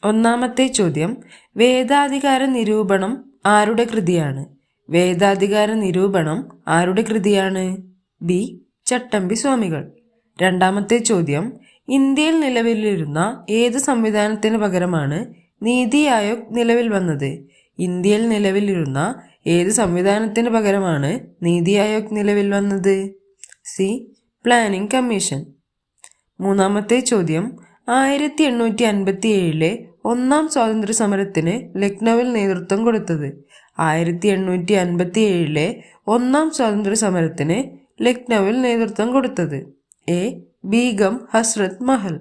ഒന്നാമത്തെ ചോദ്യം, വേദാധികാര നിരൂപണം ആരുടെ കൃതിയാണ്? വേദാധികാര നിരൂപണം ആരുടെ കൃതിയാണ്? ബി. ചട്ടമ്പി സ്വാമികൾ. രണ്ടാമത്തെ ചോദ്യം, ഇന്ത്യയിൽ നിലവിലിരുന്ന ഏത് സംവിധാനത്തിന് പകരമാണ് നീതി ആയോഗ് നിലവിൽ വന്നത്? ഇന്ത്യയിൽ നിലവിലിരുന്ന ഏത് സംവിധാനത്തിന് പകരമാണ് നീതി ആയോഗ് നിലവിൽ വന്നത്? സി. Planning commission. മൂന്നാമത്തെ ചോദ്യം, 1857 ഒന്നാം സ്വാതന്ത്ര്യ സമരത്തിന് ലക്നൌവിൽ നേതൃത്വം കൊടുത്തത്? 1857 ഒന്നാം സ്വാതന്ത്ര്യ സമരത്തിന് ലക്നൌവിൽ നേതൃത്വം കൊടുത്തത്? എ. ബീഗം ഹസ്രത്ത് മഹൽ.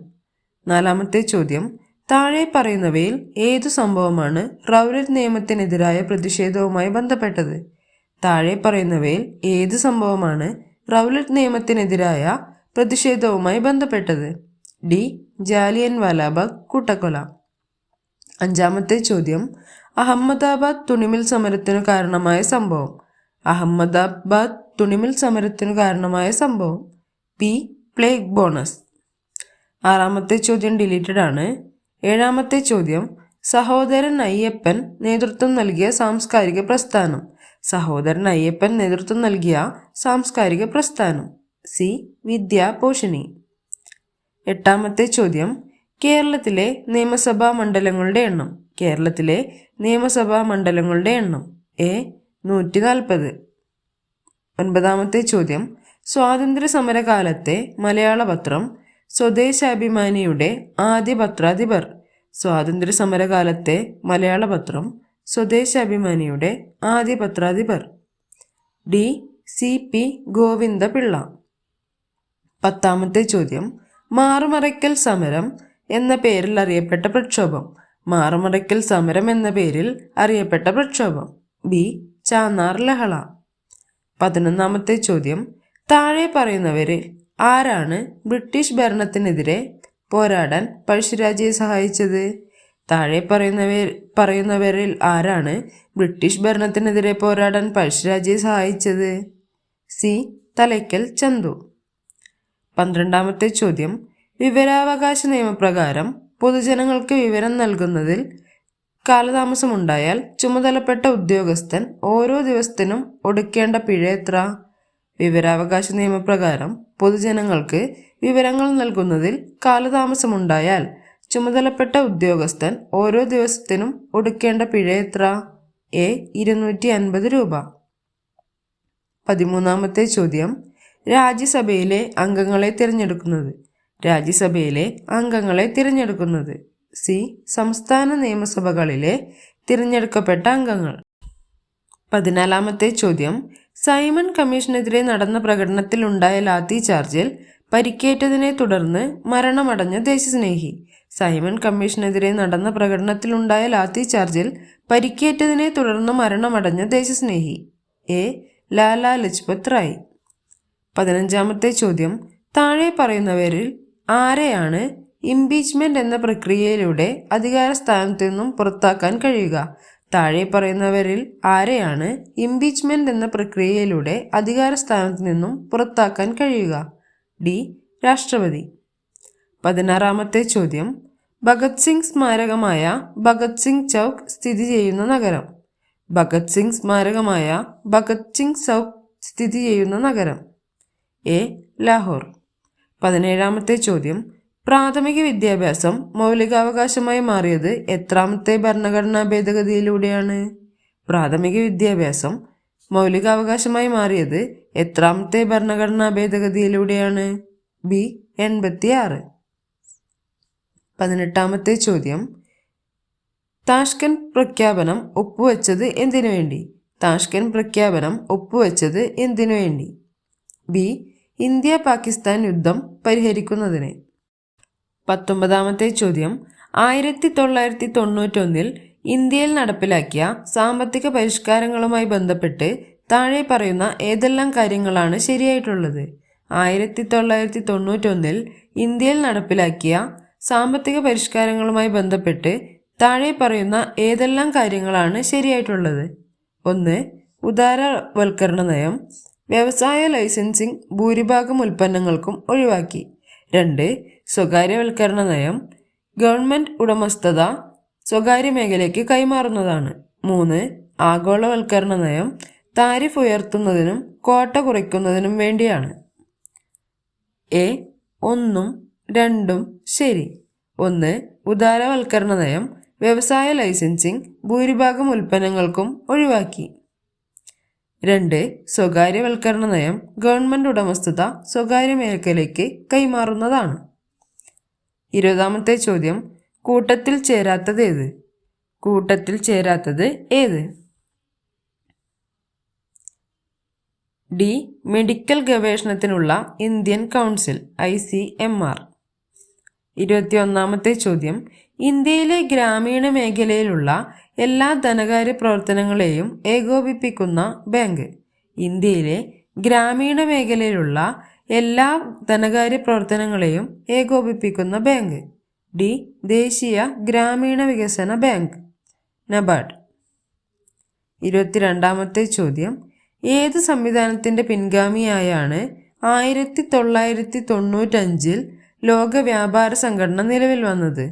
നാലാമത്തെ ചോദ്യം, താഴെ പറയുന്നവയിൽ ഏതു സംഭവമാണ് റൗലറ്റ് നിയമത്തിനെതിരായ പ്രതിഷേധവുമായി ബന്ധപ്പെട്ടത്? താഴെ പറയുന്നവയിൽ ഏത് സംഭവമാണ് റൗലറ്റ് നിയമത്തിനെതിരായ പ്രതിഷേധവുമായി ബന്ധപ്പെട്ടത്? ഡി. ജാലിയൻ വാലാബാഗ് കൂട്ടക്കൊല. അഞ്ചാമത്തെ ചോദ്യം, അഹമ്മദാബാദ് തുണിമിൽ സമരത്തിനു കാരണമായ സംഭവം? അഹമ്മദാബാദ് തുണിമിൽ സമരത്തിനു കാരണമായ സംഭവം? പി. Plague bonus. ആറാമത്തെ ചോദ്യം ഡിലീറ്റഡ് ആണ്. ഏഴാമത്തെ ചോദ്യം, സഹോദരൻ അയ്യപ്പൻ നേതൃത്വം നൽകിയ സാംസ്കാരിക പ്രസ്ഥാനം? സഹോദരൻ അയ്യപ്പൻ നേതൃത്വം നൽകിയ സാംസ്കാരിക പ്രസ്ഥാനം? സി. വിദ്യാപോഷിണി. എട്ടാമത്തെ ചോദ്യം, കേരളത്തിലെ നിയമസഭാ മണ്ഡലങ്ങളുടെ എണ്ണം? കേരളത്തിലെ നിയമസഭാ മണ്ഡലങ്ങളുടെ എണ്ണം? എ. 140. ഒൻപതാമത്തെ ചോദ്യം, സ്വാതന്ത്ര്യ സമരകാലത്തെ മലയാള പത്രം സ്വദേശാഭിമാനിയുടെ ആദ്യ പത്രാധിപർ? സ്വാതന്ത്ര്യ സമരകാലത്തെ മലയാള പത്രം സ്വദേശാഭിമാനിയുടെ ആദ്യ പത്രാധിപർ? ഡി. സി. പി. ഗോവിന്ദപിള്ള. പത്താമത്തെ ചോദ്യം, മാറുമറയ്ക്കൽ സമരം എന്ന പേരിൽ അറിയപ്പെട്ട പ്രക്ഷോഭം? മാറുമറയ്ക്കൽ സമരം എന്ന പേരിൽ അറിയപ്പെട്ട പ്രക്ഷോഭം? ബി. ചാന്നാർ ലഹള. 11ാമത്തെ ചോദ്യം, താഴെ പറയുന്നവരിൽ ആരാണ് ബ്രിട്ടീഷ് ഭരണത്തിനെതിരെ പോരാടാൻ പഴശ്ശിരാജയെ സഹായിച്ചത്? താഴെ പറയുന്നവരിൽ ആരാണ് ബ്രിട്ടീഷ് ഭരണത്തിനെതിരെ പോരാടാൻ പഴശ്ശിരാജയെ സഹായിച്ചത്? സി. തലയ്ക്കൽ ചന്തു. 12ാമത്തെ ചോദ്യം, വിവരാവകാശ നിയമപ്രകാരം പൊതുജനങ്ങൾക്ക് വിവരം നൽകുന്നതിൽ കാലതാമസമുണ്ടായാൽ ചുമതലപ്പെട്ട ഉദ്യോഗസ്ഥൻ ഓരോ ദിവസത്തിനും ഒടുക്കേണ്ട പിഴ എത്ര? വിവരാവകാശ നിയമപ്രകാരം പൊതുജനങ്ങൾക്ക് വിവരങ്ങൾ നൽകുന്നതിൽ കാലതാമസമുണ്ടായാൽ ചുമതലപ്പെട്ട ഉദ്യോഗസ്ഥൻ ഓരോ ദിവസത്തിനും ഒടുക്കേണ്ട പിഴ എത്ര? എ. 250 രൂപ. 13ാമത്തെ ചോദ്യം, രാജ്യസഭയിലെ അംഗങ്ങളെ തിരഞ്ഞെടുക്കുന്നത്? രാജ്യസഭയിലെ അംഗങ്ങളെ തിരഞ്ഞെടുക്കുന്നത്? സി. സംസ്ഥാന നിയമസഭകളിലെ തിരഞ്ഞെടുക്കപ്പെട്ട അംഗങ്ങൾ. 14ാമത്തെ ചോദ്യം, സൈമൺ കമ്മീഷനെതിരെ നടന്ന പ്രകടനത്തിൽ ഉണ്ടായ ലാത്തി ചാർജിൽ പരിക്കേറ്റതിനെ തുടർന്ന് മരണമടഞ്ഞ ദേശസ്നേഹി? സൈമൺ കമ്മീഷനെതിരെ നടന്ന പ്രകടനത്തിലുണ്ടായ ലാത്തി ചാർജിൽ പരിക്കേറ്റതിനെ തുടർന്ന് മരണമടഞ്ഞ ദേശസ്നേഹി? എ. ലാലാ ലജ്പത് റായ്. 15ാമത്തെ ചോദ്യം, താഴെ പറയുന്നവരിൽ ആരെയാണ് ഇംപീച്ച്മെന്റ് എന്ന പ്രക്രിയയിലൂടെ അധികാര സ്ഥാനത്തു നിന്നും പുറത്താക്കാൻ കഴിയുക? താഴെ പറയുന്നവരിൽ ആരെയാണ് ഇംപീച്ച്മെന്റ് എന്ന പ്രക്രിയയിലൂടെ അധികാര സ്ഥാനത്തു നിന്നും പുറത്താക്കാൻ കഴിയുക? ഡി. രാഷ്ട്രപതി. 16ാമത്തെ ചോദ്യം, ഭഗത് സിംഗ് സ്മാരകമായ ഭഗത് സിംഗ് ചൗക്ക് സ്ഥിതി ചെയ്യുന്ന നഗരം? ഭഗത് സിംഗ് സ്മാരകമായ ഭഗത് സിംഗ് ചൗക്ക് സ്ഥിതി ചെയ്യുന്ന നഗരം? എ. ലാഹോർ. 17ാമത്തെ ചോദ്യം, പ്രാഥമിക വിദ്യാഭ്യാസം മൗലികാവകാശമായി മാറിയത് എത്രാമത്തെ ഭരണഘടനാ ഭേദഗതിയിലൂടെയാണ്? പ്രാഥമിക വിദ്യാഭ്യാസം മൗലികാവകാശമായി മാറിയത് എത്രാമത്തെ ഭരണഘടനാ ഭേദഗതിയിലൂടെയാണ്? ബി. 86. 18ാമത്തെ ചോദ്യം, താഷ്കന്റ് പ്രഖ്യാപനം ഒപ്പുവെച്ചത് എന്തിനു വേണ്ടി? താഷ്കന്റ് പ്രഖ്യാപനം ഒപ്പുവെച്ചത് എന്തിനു വേണ്ടി? ബി. ഇന്ത്യ പാകിസ്ഥാൻ യുദ്ധം പരിഹരിക്കുന്നതിന്. 19ാമത്തെ ചോദ്യം, 1991 ഇന്ത്യയിൽ നടപ്പിലാക്കിയ സാമ്പത്തിക പരിഷ്കാരങ്ങളുമായി ബന്ധപ്പെട്ട് താഴെ പറയുന്ന ഏതെല്ലാം കാര്യങ്ങളാണ് ശരിയായിട്ടുള്ളത്? 1991 ഇന്ത്യയിൽ നടപ്പിലാക്കിയ സാമ്പത്തിക പരിഷ്കാരങ്ങളുമായി ബന്ധപ്പെട്ട് താഴെ പറയുന്ന ഏതെല്ലാം കാര്യങ്ങളാണ് ശരിയായിട്ടുള്ളത്? 1. ഉദാരവൽക്കരണ നയം. വ്യവസായ ലൈസൻസിംഗ് ഭൂരിഭാഗം ഉൽപ്പന്നങ്ങൾക്കും ഒഴിവാക്കി. 2. സ്വകാര്യവൽക്കരണ നയം. ഗവൺമെൻറ് ഉടമസ്ഥത സ്വകാര്യ മേഖലയ്ക്ക് കൈമാറുന്നതാണ്. 3. ആഗോളവൽക്കരണ നയം താരിഫ് ഉയർത്തുന്നതിനും ക്വാട്ട കുറയ്ക്കുന്നതിനും വേണ്ടിയാണ്. എ 1ഉം 2ഉം ശരി. 1. ഉദാരവൽക്കരണ നയം വ്യവസായ ലൈസൻസിംഗ് ഭൂരിഭാഗം ഉൽപ്പന്നങ്ങൾക്കും ഒഴിവാക്കി. 2. സ്വകാര്യവൽക്കരണ നയം ഗവൺമെൻറ് ഉടമസ്ഥത സ്വകാര്യ മേഖലയ്ക്ക് കൈമാറുന്നതാണ്. 20ാമത്തെ ചോദ്യം, കൂട്ടത്തിൽ ചേരാത്തത് ഏത്? കൂട്ടത്തിൽ ചേരാത്തത് ഏത്? ഡി. മെഡിക്കൽ ഗവേഷണത്തിനുള്ള ഇന്ത്യൻ കൗൺസിൽ ICMR. 21ാമത്തെ ചോദ്യം, ഇന്ത്യയിലെ ഗ്രാമീണ മേഖലയിലുള്ള എല്ലാ ധനകാര്യ പ്രവർത്തനങ്ങളെയും ഏകോപിപ്പിക്കുന്ന ബാങ്ക്. ഇന്ത്യയിലെ ഗ്രാമീണ മേഖലയിലുള്ള എല്ലാ ധനകാര്യ പ്രവർത്തനങ്ങളെയും ഏകോപിപ്പിക്കുന്ന ബാങ്ക്. ഡി. ദേശീയ ഗ്രാമീണ വികസന ബാങ്ക് നബാർഡ്. 22ാമത്തെ ചോദ്യം, ഏത് സംവിധാനത്തിൻ്റെ പിൻഗാമിയായാണ് 1995 ലോക വ്യാപാര സംഘടന നിലവിൽ വന്നത്?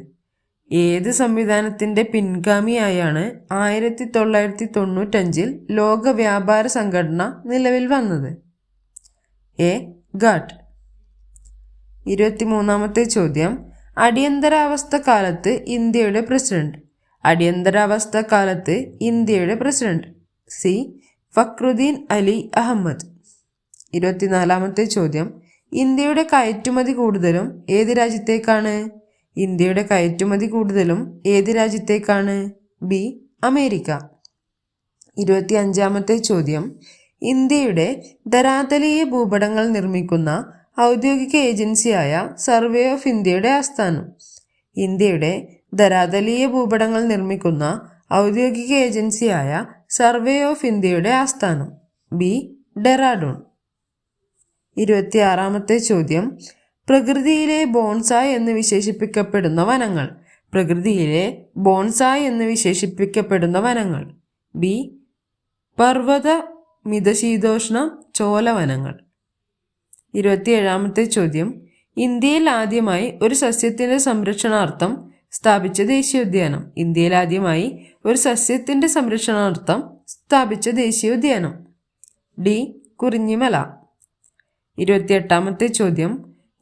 ഏത് സംവിധാനത്തിൻ്റെ പിൻഗാമിയായാണ് 1995 ലോക വ്യാപാര സംഘടന നിലവിൽ വന്നത്? എ. ഗാട്ട്. 23ാമത്തെ ചോദ്യം, അടിയന്തരാവസ്ഥ കാലത്ത് ഇന്ത്യയുടെ പ്രസിഡന്റ്. അടിയന്തരാവസ്ഥ കാലത്ത് ഇന്ത്യയുടെ പ്രസിഡന്റ്. സി. ഫക്രുദ്ദീൻ അലി അഹമ്മദ്. 24ാമത്തെ ചോദ്യം, ഇന്ത്യയുടെ കയറ്റുമതി കൂടുതലും ഏത് രാജ്യത്തേക്കാണ്? ഇന്ത്യയുടെ കയറ്റുമതി കൂടുതലും ഏത് രാജ്യത്തേക്കാണ്? ബി. അമേരിക്ക. 25ാമത്തെ ചോദ്യം, ഇന്ത്യയുടെ ധരാതലീയ ഭൂപടങ്ങൾ നിർമ്മിക്കുന്ന ഔദ്യോഗിക ഏജൻസിയായ സർവേ ഓഫ് ഇന്ത്യയുടെ ആസ്ഥാനം. ഇന്ത്യയുടെ ധരാതലീയ ഭൂപടങ്ങൾ നിർമ്മിക്കുന്ന ഔദ്യോഗിക ഏജൻസിയായ സർവേ ഓഫ് ഇന്ത്യയുടെ ആസ്ഥാനം. ബി. ഡെറാഡൂൺ. 26ാമത്തെ ചോദ്യം, പ്രകൃതിയിലെ ബോൺസായ് എന്ന് വിശേഷിപ്പിക്കപ്പെടുന്ന വനങ്ങൾ. പ്രകൃതിയിലെ ബോൺസായ് എന്ന് വിശേഷിപ്പിക്കപ്പെടുന്ന വനങ്ങൾ. ബി. പർവ്വത മിതശീതോഷ്ണ ചോലവനങ്ങൾ. 27ാമത്തെ ചോദ്യം, ഇന്ത്യയിൽ ആദ്യമായി ഒരു സസ്യത്തിൻ്റെ സംരക്ഷണാർത്ഥം സ്ഥാപിച്ച ദേശീയോദ്യാനം. ഇന്ത്യയിൽ ആദ്യമായി ഒരു സസ്യത്തിൻ്റെ സംരക്ഷണാർത്ഥം സ്ഥാപിച്ച ദേശീയോദ്യാനം. ഡി. കുറിഞ്ഞിമല. 28ാമത്തെ ചോദ്യം,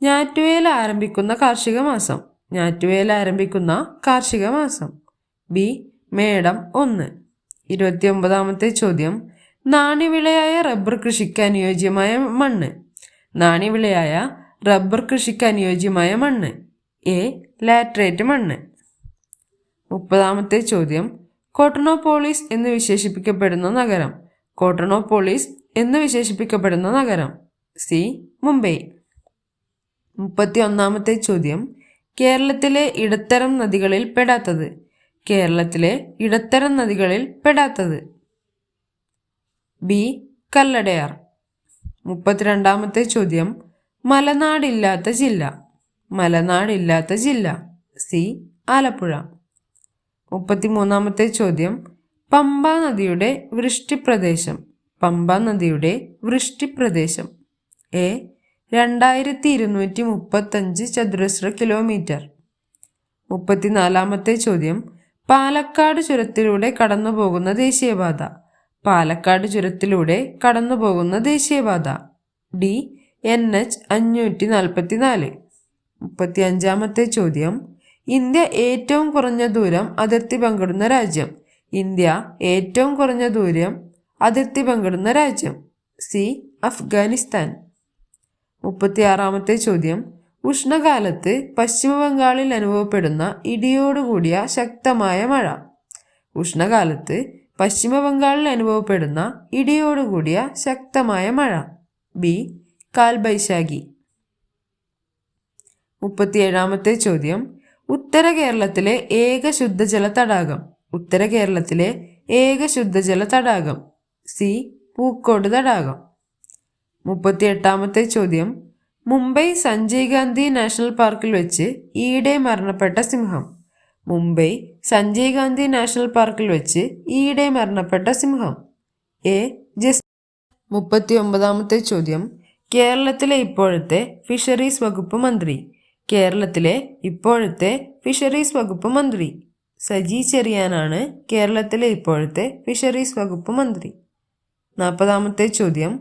ഞാറ്റുവേല ആരംഭിക്കുന്ന കാർഷിക മാസം. ഞാറ്റുവേല ആരംഭിക്കുന്ന കാർഷിക മാസം. ബി. മേടം 1. 29ാമത്തെ ചോദ്യം, നാണ്യവിളയായ റബ്ബർ കൃഷിക്ക് അനുയോജ്യമായ മണ്ണ്. നാണ്യവിളയായ റബ്ബർ കൃഷിക്ക് അനുയോജ്യമായ മണ്ണ്. എ. ലാറ്ററൈറ്റ് മണ്ണ്. 30ാമത്തെ ചോദ്യം, കോട്ടണോപോളിസ് എന്ന് വിശേഷിപ്പിക്കപ്പെടുന്ന നഗരം. കോട്ടണോപോളിസ് എന്ന് വിശേഷിപ്പിക്കപ്പെടുന്ന നഗരം. സി. മുംബൈ. 31ാമത്തെ ചോദ്യം, കേരളത്തിലെ ഇടത്തരം നദികളിൽ പെടാത്തത്. കേരളത്തിലെ ഇടത്തരം നദികളിൽ പെടാത്തത്. ബി. കല്ലടയാർ. 32ാമത്തെ ചോദ്യം, മലനാടില്ലാത്ത ജില്ല. മലനാടില്ലാത്ത ജില്ല. സി. ആലപ്പുഴ. 33ാമത്തെ ചോദ്യം, പമ്പ നദിയുടെ വൃഷ്ടിപ്രദേശം. പമ്പ നദിയുടെ വൃഷ്ടിപ്രദേശം. എ. 2235 ചതുരശ്ര കിലോമീറ്റർ. 34ാമത്തെ ചോദ്യം, പാലക്കാട് ചുരത്തിലൂടെ കടന്നുപോകുന്ന ദേശീയപാത. പാലക്കാട് ചുരത്തിലൂടെ കടന്നുപോകുന്ന ദേശീയപാത. ഡി. NH 544. 35ാമത്തെ ചോദ്യം, ഇന്ത്യ ഏറ്റവും കുറഞ്ഞ ദൂരം അതിർത്തി പങ്കിടുന്ന രാജ്യം. ഇന്ത്യ ഏറ്റവും കുറഞ്ഞ ദൂരം അതിർത്തി പങ്കിടുന്ന രാജ്യം. സി. അഫ്ഗാനിസ്ഥാൻ. 36ാമത്തെ ചോദ്യം, ഉഷ്ണകാലത്ത് പശ്ചിമ ബംഗാളിൽ അനുഭവപ്പെടുന്ന ഇടിയോടുകൂടിയ ശക്തമായ മഴ. ഉഷ്ണകാലത്ത് പശ്ചിമ ബംഗാളിൽ അനുഭവപ്പെടുന്ന ഇടിയോടുകൂടിയ ശക്തമായ മഴ. ബി. കാൽബൈശാഖി. 37ാമത്തെ ചോദ്യം, ഉത്തര കേരളത്തിലെ ഏക ശുദ്ധജല തടാകം. ഉത്തര കേരളത്തിലെ ഏക ശുദ്ധജല തടാകം. സി. പൂക്കോട് തടാകം. 38ാമത്തെ ചോദ്യം, മുംബൈ സഞ്ജയ് ഗാന്ധി നാഷണൽ പാർക്കിൽ വെച്ച് ഈയിടെ മരണപ്പെട്ട സിംഹം. മുംബൈ സഞ്ജയ് ഗാന്ധി നാഷണൽ പാർക്കിൽ വെച്ച് ഈയിടെ മരണപ്പെട്ട സിംഹം. എ. ജസ്. 39ാമത്തെ ചോദ്യം, കേരളത്തിലെ ഇപ്പോഴത്തെ ഫിഷറീസ് വകുപ്പ് മന്ത്രി. കേരളത്തിലെ ഇപ്പോഴത്തെ ഫിഷറീസ് വകുപ്പ് മന്ത്രി? സജി ചെറിയാനാണ് കേരളത്തിലെ ഇപ്പോഴത്തെ ഫിഷറീസ് വകുപ്പ് മന്ത്രി. 40ാമത്തെ ചോദ്യം.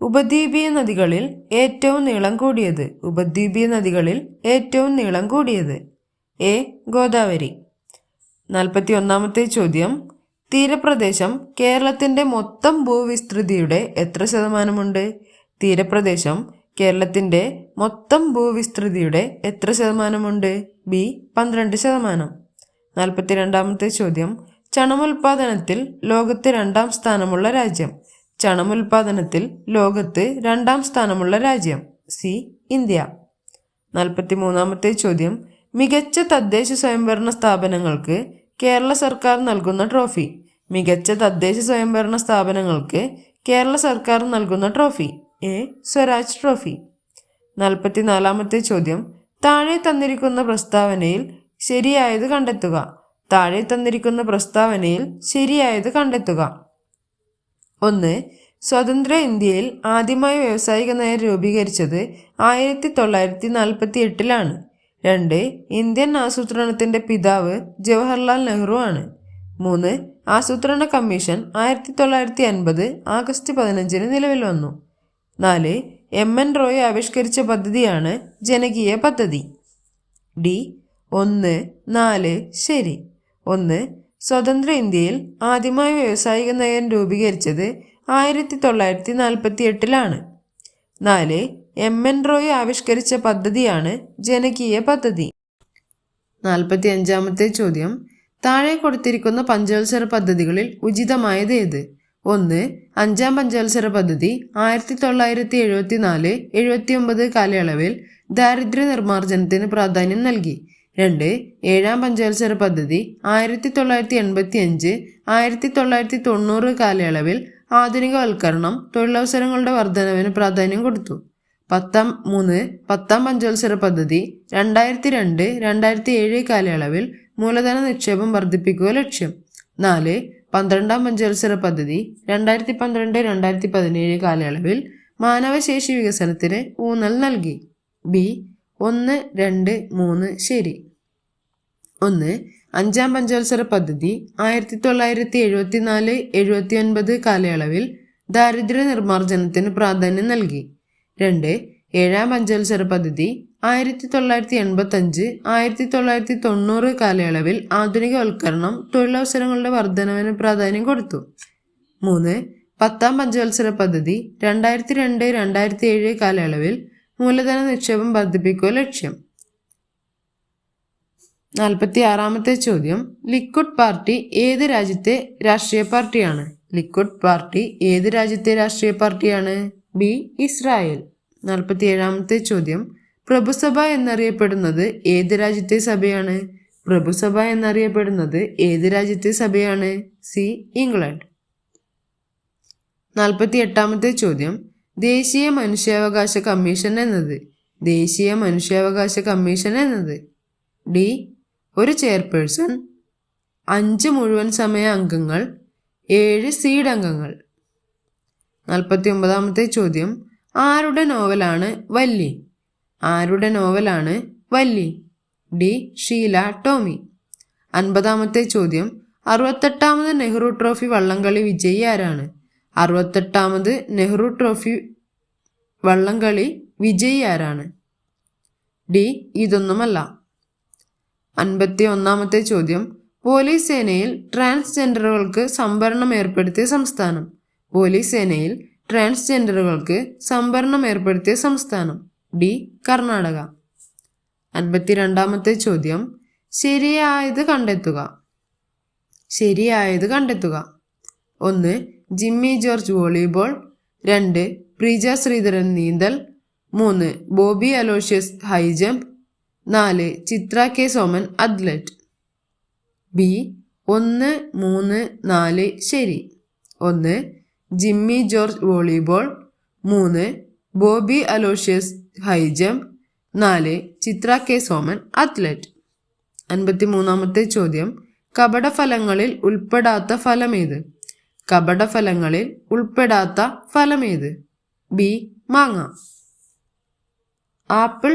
ഉപദ്വീപീയ നദികളിൽ ഏറ്റവും നീളം കൂടിയത്? ഉപദ്വീപീയ നദികളിൽ ഏറ്റവും നീളം കൂടിയത്? എ. ഗോദാവരി. 41ാമത്തെ ചോദ്യം. തീരപ്രദേശം കേരളത്തിൻ്റെ മൊത്തം ഭൂവിസ്തൃതിയുടെ എത്ര ശതമാനമുണ്ട്? തീരപ്രദേശം കേരളത്തിൻ്റെ മൊത്തം ഭൂവിസ്തൃതിയുടെ എത്ര ശതമാനമുണ്ട്? ബി. 12%. 42ാമത്തെ ചോദ്യം. ചണമുൽപാദനത്തിൽ ലോകത്ത് 2ാം സ്ഥാനമുള്ള രാജ്യം? ചണമുൽപാദനത്തിൽ ലോകത്ത് 2ാം സ്ഥാനമുള്ള രാജ്യം? സി. ഇന്ത്യ. 43ാമത്തെ ചോദ്യം. മികച്ച തദ്ദേശ സ്വയംഭരണ സ്ഥാപനങ്ങൾക്ക് കേരള സർക്കാർ നൽകുന്ന ട്രോഫി? മികച്ച തദ്ദേശ സ്വയംഭരണ സ്ഥാപനങ്ങൾക്ക് കേരള സർക്കാർ നൽകുന്ന ട്രോഫി? എ. സ്വരാജ് ട്രോഫി. 44ാമത്തെ ചോദ്യം. താഴെ തന്നിരിക്കുന്ന പ്രസ്താവനയിൽ ശരിയായത് കണ്ടെത്തുക. താഴെ തന്നിരിക്കുന്ന പ്രസ്താവനയിൽ ശരിയായത് കണ്ടെത്തുക. 1. സ്വതന്ത്ര ഇന്ത്യയിൽ ആദ്യമായി വ്യാവസായിക നയം രൂപീകരിച്ചത് 1948 2. ഇന്ത്യൻ ആസൂത്രണത്തിൻ്റെ പിതാവ് ജവഹർലാൽ നെഹ്റു ആണ്. 3. ആസൂത്രണ കമ്മീഷൻ 1950 ആഗസ്റ്റ് 15 നിലവിൽ വന്നു. 4. എം.എൻ. റോയ് ആവിഷ്കരിച്ച പദ്ധതിയാണ് ജനകീയ പദ്ധതി. ഡി. 1, 4 ശരി. 1. സ്വതന്ത്ര ഇന്ത്യയിൽ ആദ്യമായി വ്യാവസായിക നയം രൂപീകരിച്ചത് 1948 4. എം.എൻ. റോയ് ആവിഷ്കരിച്ച പദ്ധതിയാണ് ജനകീയ പദ്ധതി. 45ാമത്തെ ചോദ്യം. താഴെ കൊടുത്തിരിക്കുന്ന പഞ്ചവത്സര പദ്ധതികളിൽ ഉചിതമായത് ഏത്? 1. 5ാം പഞ്ചവത്സര പദ്ധതി 1974-79 കാലയളവിൽ ദാരിദ്ര്യ നിർമ്മാർജ്ജനത്തിന് പ്രാധാന്യം നൽകി. 2. 7ാം പഞ്ചവത്സര പദ്ധതി 1985-1990 കാലയളവിൽ ആധുനികവൽക്കരണം, തൊഴിലവസരങ്ങളുടെ വർധനവിന് പ്രാധാന്യം കൊടുത്തു. 3. 10ാം പഞ്ചവത്സര പദ്ധതി 2002-2007 കാലയളവിൽ മൂലധന നിക്ഷേപം വർദ്ധിപ്പിക്കുക ലക്ഷ്യം. 4. 12ാം പഞ്ചവത്സര പദ്ധതി 2012-2017 കാലയളവിൽ മാനവശേഷി വികസനത്തിന് ഊന്നൽ നൽകി. ബി. 1, 2, 3 ശരി. 1. 5ാം പഞ്ചവത്സര പദ്ധതി 1974-79 കാലയളവിൽ ദാരിദ്ര്യ നിർമ്മാർജ്ജനത്തിന് പ്രാധാന്യം നൽകി. 2. 7ാം പഞ്ചവത്സര പദ്ധതി 1985-1990 കാലയളവിൽ ആധുനികവൽക്കരണം, തൊഴിലവസരങ്ങളുടെ വർധനവിന് പ്രാധാന്യം കൊടുത്തു. 3. 10ാം പഞ്ചവത്സര പദ്ധതി 2002-2007 കാലയളവിൽ മൂലധന നിക്ഷേപം വർദ്ധിപ്പിക്കുക ലക്ഷ്യം. 46ാമത്തെ ചോദ്യം. ലിക്വിഡ് പാർട്ടി ഏത് രാജ്യത്തെ രാഷ്ട്രീയ പാർട്ടിയാണ്? ലിക്വിഡ് പാർട്ടി ഏത് രാജ്യത്തെ രാഷ്ട്രീയ പാർട്ടിയാണ്? ബി. ഇസ്രായേൽ. 47ാമത്തെ ചോദ്യം. പ്രഭുസഭ എന്നറിയപ്പെടുന്നത് ഏത് രാജ്യത്തെ സഭയാണ്? പ്രഭുസഭ എന്നറിയപ്പെടുന്നത് ഏത് രാജ്യത്തെ സഭയാണ്? സി. ഇംഗ്ലണ്ട്. 48ാമത്തെ ചോദ്യം. ദേശീയ മനുഷ്യാവകാശ കമ്മീഷൻ എന്നത്? ദേശീയ മനുഷ്യാവകാശ കമ്മീഷൻ എന്നത്? ഡി. ഒരു ചെയർപേഴ്സൺ, 5 മുഴുവൻ സമയ അംഗങ്ങൾ, 7 സീഡ് അംഗങ്ങൾ. 49ാമത്തെ ചോദ്യം. ആരുടെ നോവലാണ് വല്ലി? ആരുടെ നോവലാണ് വല്ലി? ഡി. ഷീല ടോമി. 50ാമത്തെ ചോദ്യം. 68ാമത് നെഹ്റു ട്രോഫി വള്ളംകളി വിജയി ആരാണ്? 68ാമത് നെഹ്റു ട്രോഫി വള്ളംകളി വിജയി ആരാണ്? ഡി. ഇതൊന്നുമല്ല. 51ാമത്തെ ചോദ്യം. പോലീസ് സേനയിൽ ട്രാൻസ്ജെൻഡറുകൾക്ക് സംവരണം ഏർപ്പെടുത്തിയ സംസ്ഥാനം? പോലീസ് സേനയിൽ ട്രാൻസ്ജെൻഡറുകൾക്ക് സംവരണം ഏർപ്പെടുത്തിയ സംസ്ഥാനം? ഡി. കർണാടക. 52ാമത്തെ ചോദ്യം. ശരിയായത് കണ്ടെത്തുക. ശരിയായത് കണ്ടെത്തുക. 1. ജിമ്മി ജോർജ് വോളിബോൾ. 2. പ്രീജ ശ്രീധരൻ നീന്തൽ. 3. Bobby Aloysius high jump. 4. ചിത്ര കെ സോമൻ അത്ലറ്റ്. ബി. 1, 3, 4 ശരി. 1. Jimmy George volleyball. 3. Bobby Aloysius high jump. 4. ചിത്ര കെ സോമൻ അത്ലറ്റ്. 53ാമത്തെ ചോദ്യം. കപടഫലങ്ങളിൽ ഉൾപ്പെടാത്ത ഫലമേത്? കപടഫലങ്ങളിൽ ഉൾപ്പെടാത്ത ഫലമേത്? ബി. മാങ്ങ. ആപ്പിൾ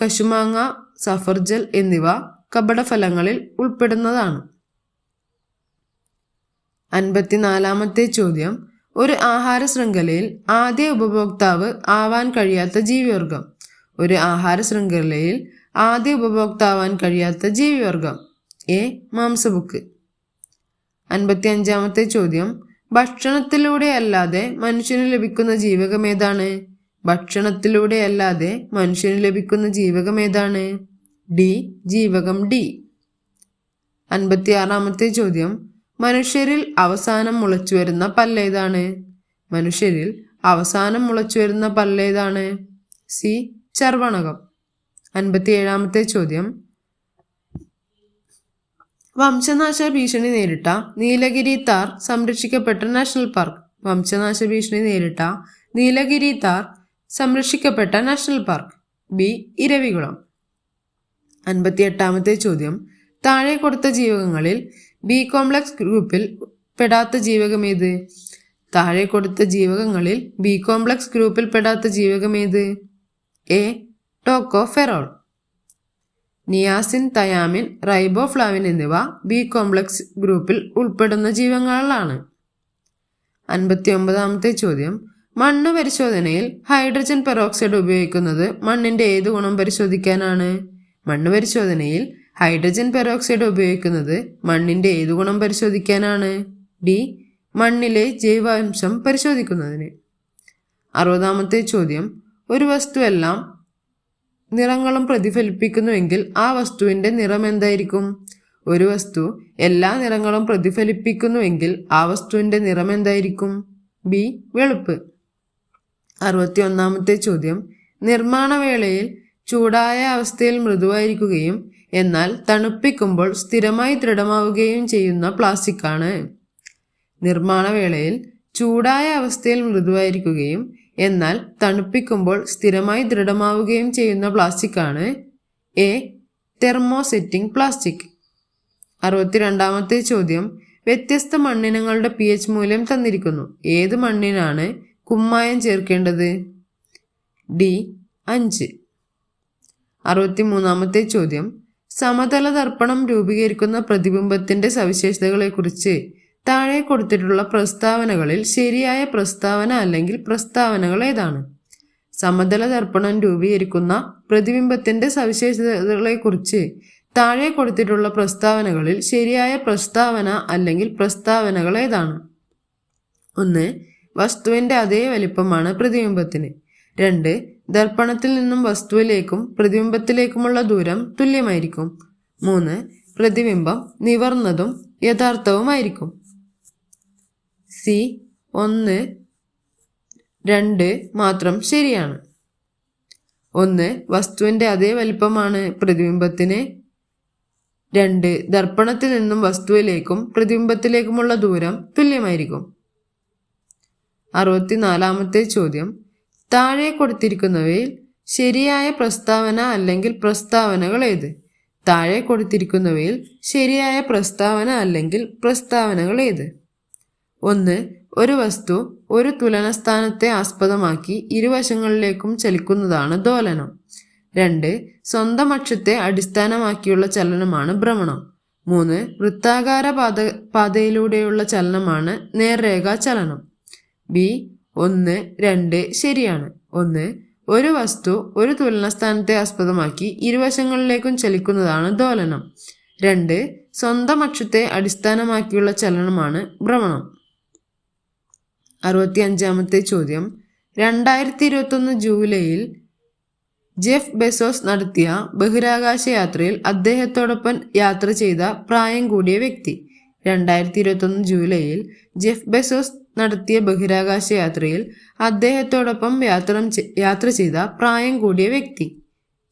കശുമാങ്ങ, സഫർജൽ എന്നിവ കപടഫലങ്ങളിൽ ഉൾപ്പെടുന്നതാണ്. 54-ാമത്തെ ചോദ്യം. ഒരു ആഹാര ശൃംഖലയിൽ ആദ്യ ഉപഭോക്താവ് ആവാൻ കഴിയാത്ത ജീവിവർഗം. ഒരു ആഹാര ശൃംഖലയിൽ ആദ്യ ഉപഭോക്താവാൻ കഴിയാത്ത ജീവിവർഗം. എ. മാംസബുക്ക്. 55-ാമത്തെ ചോദ്യം. ഭക്ഷണത്തിലൂടെ അല്ലാതെ മനുഷ്യന് ലഭിക്കുന്ന ജീവകം ഏതാണ്? ഭക്ഷണത്തിലൂടെ അല്ലാതെ മനുഷ്യന് ലഭിക്കുന്ന ജീവകം ഏതാണ്? ഡി. ജീവകം ഡി. 56-ാമത്തെ ചോദ്യം. മനുഷ്യരിൽ അവസാനം മുളച്ചുവരുന്ന പല്ലേതാണ്? മനുഷ്യരിൽ അവസാനം മുളച്ചുവരുന്ന പല്ലേതാണ്? സി. ചർവണകം. 57-ാമത്തെ ചോദ്യം. വംശനാശ ഭീഷണി നേരിട്ട നീലഗിരി താർ സംരക്ഷിക്കപ്പെട്ട നാഷണൽ പാർക്ക്. വംശനാശ ഭീഷണി നേരിട്ട നീലഗിരി താർ സംരക്ഷിക്കപ്പെട്ട നാഷണൽ പാർക്ക്. ബി. ഇരവികുളം. 58-ാമത്തെ ചോദ്യം. താഴെ കൊടുത്ത ജീവകങ്ങളിൽ ബി കോംപ്ലക്സ് ഗ്രൂപ്പിൽ പെടാത്ത ജീവകം ഏത്? താഴെ കൊടുത്ത ജീവകങ്ങളിൽ ബി കോംപ്ലക്സ് ഗ്രൂപ്പിൽ പെടാത്ത ജീവകം ഏത്? A. Tocopherol. Niacin, thiamine, riboflavin എന്നിവ ബി കോംപ്ലക്സ് ഗ്രൂപ്പിൽ ഉൾപ്പെടുന്ന ജീവകങ്ങളാണ്. 59-ാമത്തെ ചോദ്യം. മണ്ണ് പരിശോധനയിൽ ഹൈഡ്രജൻ പെറോക്സൈഡ് ഉപയോഗിക്കുന്നത് മണ്ണിന്റെ ഏത് ഗുണം പരിശോധിക്കാനാണ്? മണ്ണ് പരിശോധനയിൽ ഹൈഡ്രജൻ പെറോക്സൈഡ് ഉപയോഗിക്കുന്നത് മണ്ണിന്റെ ഏതു ഗുണം പരിശോധിക്കാനാണ്? ഡി. മണ്ണിലെ ജൈവാംശം പരിശോധിക്കുന്നതിന്. 60-ാമത്തെ ചോദ്യം. ഒരു വസ്തു എല്ലാം നിറങ്ങളും പ്രതിഫലിപ്പിക്കുന്നുവെങ്കിൽ ആ വസ്തുവിന്റെ നിറം എന്തായിരിക്കും? ഒരു വസ്തു എല്ലാ നിറങ്ങളും പ്രതിഫലിപ്പിക്കുന്നുവെങ്കിൽ ആ വസ്തുവിന്റെ നിറം എന്തായിരിക്കും? ബി. വെളുപ്പ്. 61-ാമത്തെ ചോദ്യം. നിർമ്മാണ വേളയിൽ ചൂടായ അവസ്ഥയിൽ മൃദുവായിരിക്കുകയും എന്നാൽ തണുപ്പിക്കുമ്പോൾ സ്ഥിരമായി ദൃഢമാവുകയും ചെയ്യുന്ന പ്ലാസ്റ്റിക്കാണ്. നിർമ്മാണ വേളയിൽ ചൂടായ അവസ്ഥയിൽ മൃദുവായിരിക്കുകയും എന്നാൽ തണുപ്പിക്കുമ്പോൾ സ്ഥിരമായി ദൃഢമാവുകയും ചെയ്യുന്ന പ്ലാസ്റ്റിക്കാണ്. എ. Thermosetting plastic. 62-ാമത്തെ ചോദ്യം. വ്യത്യസ്ത മണ്ണിനങ്ങളുടെ pH മൂല്യം തന്നിരിക്കുന്നു. ഏത് മണ്ണിനാണ് കുമ്മായം ചേർക്കേണ്ടത്? ഡി. 5. 63-ാമത്തെ ചോദ്യം. സമതല ദർപ്പണം രൂപീകരിക്കുന്ന പ്രതിബിംബത്തിന്റെ സവിശേഷതകളെക്കുറിച്ച് താഴെ കൊടുത്തിട്ടുള്ള പ്രസ്താവനകളിൽ ശരിയായ പ്രസ്താവന അല്ലെങ്കിൽ പ്രസ്താവനകൾ ഏതാണ്? സമതല ദർപ്പണം രൂപീകരിക്കുന്ന പ്രതിബിംബത്തിന്റെ സവിശേഷതകളെക്കുറിച്ച് താഴെ കൊടുത്തിട്ടുള്ള പ്രസ്താവനകളിൽ ശരിയായ പ്രസ്താവന അല്ലെങ്കിൽ പ്രസ്താവനകൾ ഏതാണ്? 1. വസ്തുവിന്റെ അതേ വലിപ്പമാണ് പ്രതിബിംബത്തിന്. 2. ദർപ്പണത്തിൽ നിന്നും വസ്തുവിലേക്കും പ്രതിബിംബത്തിലേക്കുമുള്ള ദൂരം തുല്യമായിരിക്കും. 3. പ്രതിബിംബം നിവർന്നതും യഥാർത്ഥവുമായിരിക്കും. സി. 1, 2 മാത്രം ശരിയാണ്. 1. വസ്തുവിന്റെ അതേ വലിപ്പമാണ് പ്രതിബിംബത്തിന്. 2. ദർപ്പണത്തിൽ നിന്നും വസ്തുവിലേക്കും പ്രതിബിംബത്തിലേക്കുമുള്ള ദൂരം തുല്യമായിരിക്കും. 64-ാമത്തെ ചോദ്യം. താഴെ കൊടുത്തിരിക്കുന്നവയിൽ ശരിയായ പ്രസ്താവന അല്ലെങ്കിൽ പ്രസ്താവനകൾ ഏത്? താഴെ കൊടുത്തിരിക്കുന്നവയിൽ ശരിയായ പ്രസ്താവന അല്ലെങ്കിൽ പ്രസ്താവനകൾ ഏത്? 1. ഒരു വസ്തു ഒരു തുലനസ്ഥാനത്തെ ആസ്പദമാക്കി ഇരുവശങ്ങളിലേക്കും ചലിക്കുന്നതാണ് ദോലനം. 2. സ്വന്തം അക്ഷത്തെ അടിസ്ഥാനമാക്കിയുള്ള ചലനമാണ് ഭ്രമണം. 3. വൃത്താകാര പാതയിലൂടെയുള്ള ചലനമാണ് നേർരേഖാ ചലനം. ബി. 1, 2 ശരിയാണ്. 1. ഒരു വസ്തു ഒരു തുലനസ്ഥാനത്തെ ആസ്പദമാക്കി ഇരുവശങ്ങളിലേക്കും ചലിക്കുന്നതാണ് ദോലനം. 2. സ്വന്തം അക്ഷത്തെ അടിസ്ഥാനമാക്കിയുള്ള ചലനമാണ് ഭ്രമണം. 65-ാമത്തെ ചോദ്യം. 2021 ജൂലൈയിൽ ജെഫ് ബെസോസ് നടത്തിയ ബഹിരാകാശ യാത്രയിൽ അദ്ദേഹത്തോടൊപ്പം യാത്ര ചെയ്ത പ്രായം കൂടിയ വ്യക്തി. 2021 ജൂലൈയിൽ ജെഫ് ബെസോസ് നടത്തിയ ബഹിരാകാശ യാത്രയിൽ അദ്ദേഹത്തോടൊപ്പം യാത്ര ചെയ്ത പ്രായം കൂടിയ വ്യക്തി.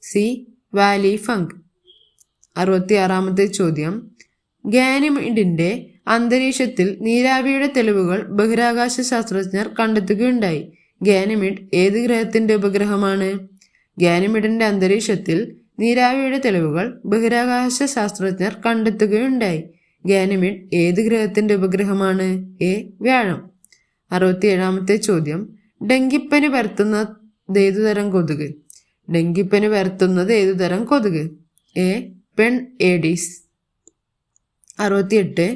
സി. Valley funk. 66-ാമത്തെ ചോദ്യം. ഗാനിമീഡിന്റെ അന്തരീക്ഷത്തിൽ നീരാവിയുടെ തെളിവുകൾ ബഹിരാകാശ ശാസ്ത്രജ്ഞർ കണ്ടെത്തുകയുണ്ടായി. ഗാനിമീഡ് ഏത് ഗ്രഹത്തിന്റെ ഉപഗ്രഹമാണ്? ഗാനിമീഡിന്റെ അന്തരീക്ഷത്തിൽ നീരാവിയുടെ തെളിവുകൾ ബഹിരാകാശ ശാസ്ത്രജ്ഞർ കണ്ടെത്തുകയുണ്ടായി. ഗാനിമീഡ് ഏത് ഗ്രഹത്തിന്റെ ഉപഗ്രഹമാണ്? എ. വ്യാഴം. 67-ാമത്തെ ചോദ്യം. ഡെങ്കിപ്പനി പരത്തുന്ന ഏതുതരം കൊതുക്? ഡെങ്കിപ്പനി പരത്തുന്നത് ഏതുതരം കൊതുക്? എ. പെൺ ഏഡീസ്. 68.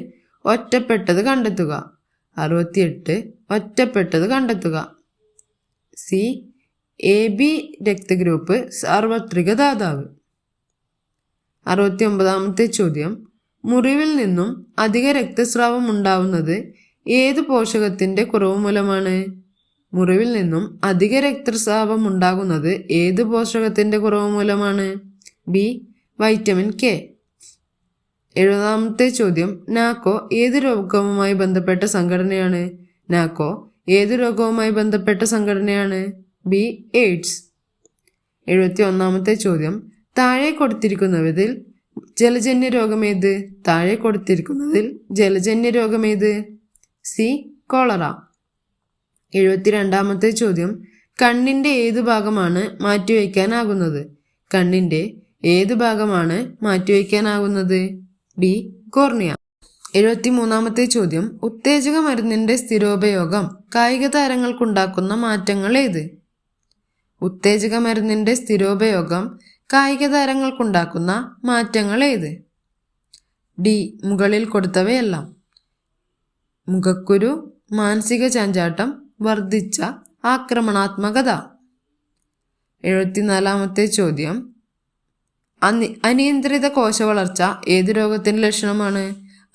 ഒറ്റപ്പെട്ടത് കണ്ടെത്തുക. 68. ഒറ്റപ്പെട്ടത് കണ്ടെത്തുക. സി. AB രക്തഗ്രൂപ്പ് സാർവത്രിക ദാതാവ്. 69-ാമത്തെ ചോദ്യം. മുറിവിൽ നിന്നും അധിക രക്തസ്രാവം ഉണ്ടാവുന്നത് ഏത് പോഷകത്തിന്റെ കുറവ് മൂലമാണ്? മുറിവിൽ നിന്നും അധിക രക്തസ്രാവം ഉണ്ടാകുന്നത് ഏത് പോഷകത്തിന്റെ കുറവ് മൂലമാണ്? ബി. Vitamin K. 70-ാമത്തെ ചോദ്യം. നാക്കോ ഏത് രോഗവുമായി ബന്ധപ്പെട്ട സംഘടനയാണ്? നാക്കോ ഏത് രോഗവുമായി ബന്ധപ്പെട്ട സംഘടനയാണ്? ബി. എയ്ഡ്സ്. 71-ാമത്തെ ചോദ്യം. താഴെ കൊടുത്തിരിക്കുന്നതിൽ ജലജന്യ രോഗമേത്? താഴെ കൊടുത്തിരിക്കുന്നതിൽ ജലജന്യ രോഗമേത്? സി. കോളറ. 72-ാമത്തെ ചോദ്യം. കണ്ണിന്റെ ഏതു ഭാഗമാണ് മാറ്റിവെക്കാനാകുന്നത്? കണ്ണിന്റെ ഏതു ഭാഗമാണ് മാറ്റിവെക്കാനാകുന്നത്? ഡി. കോർണിയ. 73-ാമത്തെ ചോദ്യം. ഉത്തേജക മരുന്നിന്റെ സ്ഥിരോപയോഗം കായിക താരങ്ങൾക്കുണ്ടാക്കുന്ന മാറ്റങ്ങൾ ഏത്? ഉത്തേജക മരുന്നിന്റെ സ്ഥിരോപയോഗം കായിക താരങ്ങൾക്കുണ്ടാക്കുന്ന മാറ്റങ്ങൾ ഏത്? ഡി. മുകളിൽ കൊടുത്തവയെല്ലാം. മുഖക്കുരു, മാനസിക ചാഞ്ചാട്ടം, വർദ്ധിച്ച ആക്രമണാത്മകത. 74-ാമത്തെ ചോദ്യം. അനിയന്ത്രിത കോശവളർച്ച ഏത് രോഗത്തിന്റെ ലക്ഷണമാണ്?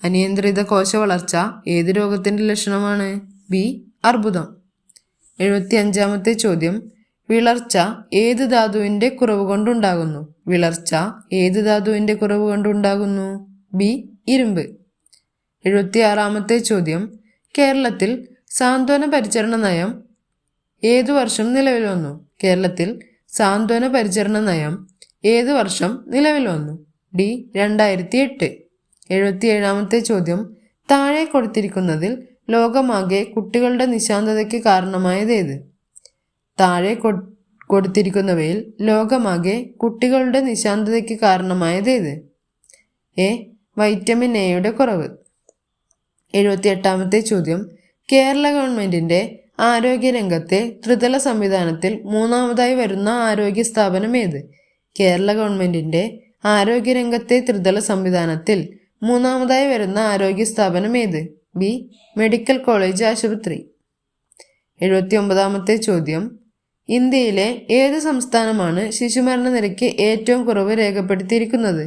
അനിയന്ത്രിത കോശവളർച്ച ഏത് രോഗത്തിന്റെ ലക്ഷണമാണ്? ബി. അർബുദം. 75-ാമത്തെ ചോദ്യം. വിളർച്ച ഏത് ധാതുവിന്റെ കുറവ് കൊണ്ടുണ്ടാകുന്നു? വിളർച്ച ഏത് ധാതുവിന്റെ കുറവ് കൊണ്ടുണ്ടാകുന്നു? ബി. ഇരുമ്പ്. 76-ാമത്തെ ചോദ്യം. കേരളത്തിൽ സാന്ത്വന പരിചരണ നയം ഏതു വർഷം നിലവിൽ വന്നു? കേരളത്തിൽ സാന്ത്വന പരിചരണ നയം ഏതു വർഷം നിലവിൽ വന്നു? ഡി. 2008. 77-ാമത്തെ ചോദ്യം. താഴെ കൊടുത്തിരിക്കുന്നതിൽ ലോകമാകെ കുട്ടികളുടെ നിശാന്തതയ്ക്ക് കാരണമായത് ഏത്? താഴെ കൊടുത്തിരിക്കുന്നവയിൽ ലോകമാകെ കുട്ടികളുടെ നിശാന്തതയ്ക്ക് കാരണമായത് ഏത്? എ. വൈറ്റമിൻ എയുടെ കുറവ്. 78-ാമത്തെ ചോദ്യം. കേരള ഗവൺമെന്റിന്റെ ആരോഗ്യരംഗത്തെ ത്രിതല സംവിധാനത്തിൽ മൂന്നാമതായി വരുന്ന ആരോഗ്യ സ്ഥാപനം ഏത്? കേരള ഗവൺമെന്റിന്റെ ആരോഗ്യരംഗത്തെ ത്രിതല സംവിധാനത്തിൽ മൂന്നാമതായി വരുന്ന ആരോഗ്യ സ്ഥാപനം ഏത്? ബി. മെഡിക്കൽ കോളേജ് ആശുപത്രി. 79-ാമത്തെ ചോദ്യം. ഇന്ത്യയിലെ ഏത് സംസ്ഥാനമാണ് ശിശുമരണ നിരക്ക് ഏറ്റവും കുറവ് രേഖപ്പെടുത്തിയിരിക്കുന്നത്?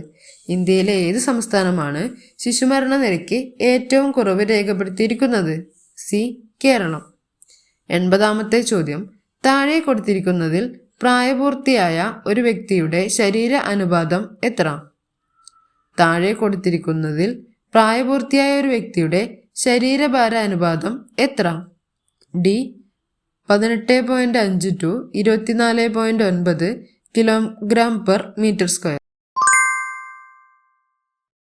ഇന്ത്യയിലെ ഏത് സംസ്ഥാനമാണ് ശിശുമരണ നിരക്ക് ഏറ്റവും കുറവ് രേഖപ്പെടുത്തിയിരിക്കുന്നത്? സി. കേരളം. 80-ാമത്തെ ചോദ്യം. താഴെ കൊടുത്തിരിക്കുന്നതിൽ പ്രായപൂർത്തിയായ ഒരു വ്യക്തിയുടെ ശരീര അനുപാതം എത്ര? താഴെ കൊടുത്തിരിക്കുന്നതിൽ പ്രായപൂർത്തിയായ ഒരു വ്യക്തിയുടെ ശരീരഭാര അനുപാതം എത്ര? ഡി. 18.5 to 24.9 kg/m².